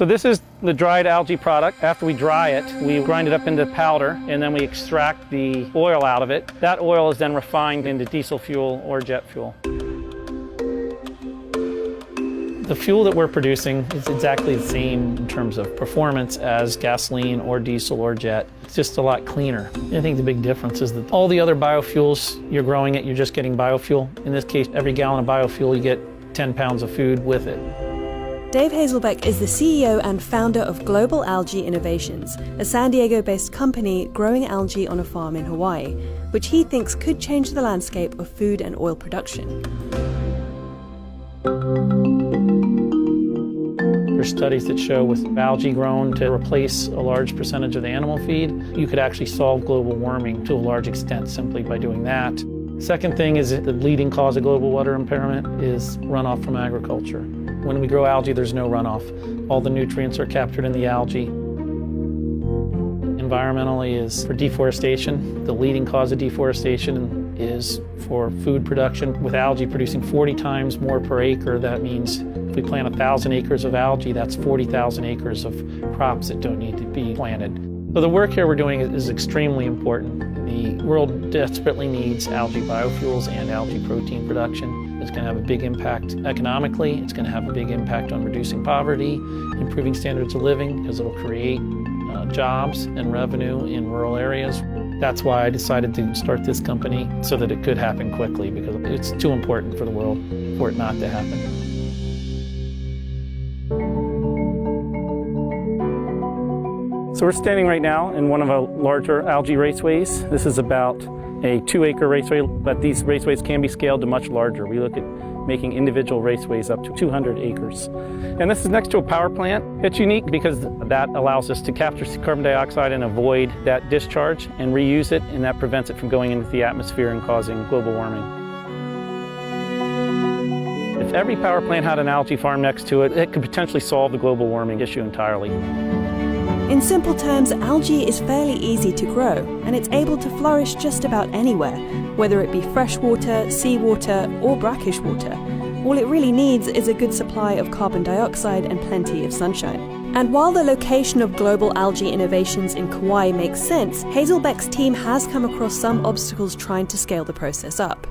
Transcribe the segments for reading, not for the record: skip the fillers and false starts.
So this is the dried algae product. After we dry it, we grind it up into powder, and then we extract the oil out of it. That oil is then refined into diesel fuel or jet fuel. The fuel that we're producing is exactly the same in terms of performance as gasoline or diesel or jet. It's just a lot cleaner. I think the big difference is that all the other biofuels, you're growing it, you're just getting biofuel. In this case, every gallon of biofuel, you get 10 pounds of food with it. Dave Hazelbeck is the CEO and founder of Global Algae Innovations, a San Diego-based company growing algae on a farm in Hawaii, which he thinks could change the landscape of food and oil production. There's studies that show with algae grown to replace a large percentage of the animal feed, you could actually solve global warming to a large extent simply by doing that. Second thing is that the leading cause of global water impairment is runoff from agriculture. When we grow algae, there's no runoff. All the nutrients are captured in the algae. Environmentally is for deforestation. The leading cause of deforestation is for food production. With algae producing 40 times more per acre, that means if we plant 1,000 acres of algae, that's 40,000 acres of crops that don't need to be planted. So the work here we're doing is extremely important. The world desperately needs algae biofuels and algae protein production. It's going to have a big impact economically. It's going to have a big impact on reducing poverty, improving standards of living, because it'll create jobs and revenue in rural areas. That's why I decided to start this company, so that it could happen quickly, because it's too important for the world for it not to happen. So we're standing right now in one of our larger algae raceways. This is about a 2-acre raceway, but these raceways can be scaled to much larger. We look at making individual raceways up to 200 acres. And this is next to a power plant. It's unique because that allows us to capture carbon dioxide and avoid that discharge and reuse it, and that prevents it from going into the atmosphere and causing global warming. If every power plant had an algae farm next to it, it could potentially solve the global warming issue entirely. In simple terms, algae is fairly easy to grow, and it's able to flourish just about anywhere, whether it be freshwater, seawater, or brackish water. All it really needs is a good supply of carbon dioxide and plenty of sunshine. And while the location of Global Algae Innovations in Kauai makes sense, Hazelbeck's team has come across some obstacles trying to scale the process up.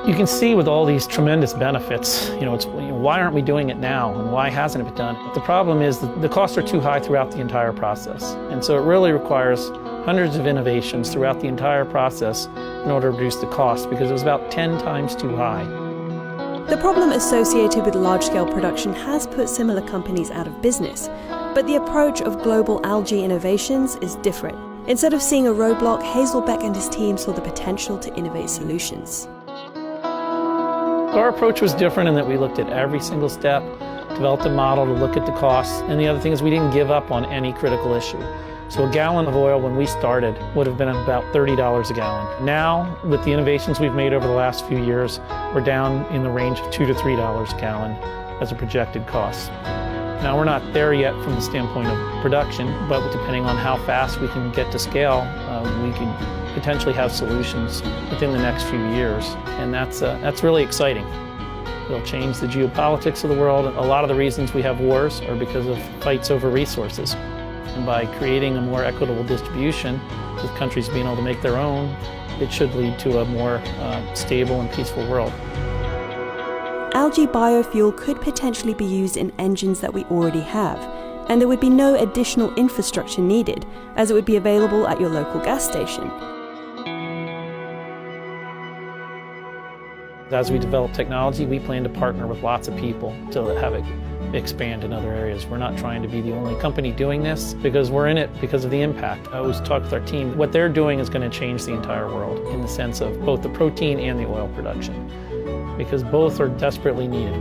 You can see with all these tremendous benefits, why aren't we doing it now, and why hasn't it been done? The problem is that the costs are too high throughout the entire process. And so it really requires hundreds of innovations throughout the entire process in order to reduce the cost, because it was about 10 times too high. The problem associated with large-scale production has put similar companies out of business, but the approach of Global Algae Innovations is different. Instead of seeing a roadblock, Hazelbeck and his team saw the potential to innovate solutions. Our approach was different in that we looked at every single step, developed a model to look at the costs, and the other thing is we didn't give up on any critical issue. So a gallon of oil when we started would have been about $30 a gallon. Now, with the innovations we've made over the last few years, we're down in the range of $2 to $3 a gallon as a projected cost. Now, we're not there yet from the standpoint of production, but depending on how fast we can get to scale, we can potentially have solutions within the next few years, and that's really exciting. It'll change the geopolitics of the world. A lot of the reasons we have wars are because of fights over resources. And by creating a more equitable distribution, with countries being able to make their own, it should lead to a more stable and peaceful world. Algae biofuel could potentially be used in engines that we already have, and there would be no additional infrastructure needed, as it would be available at your local gas station. As we develop technology, we plan to partner with lots of people to have it expand in other areas. We're not trying to be the only company doing this, because we're in it because of the impact. I always talk with our team, what they're doing is going to change the entire world in the sense of both the protein and the oil production, because both are desperately needed.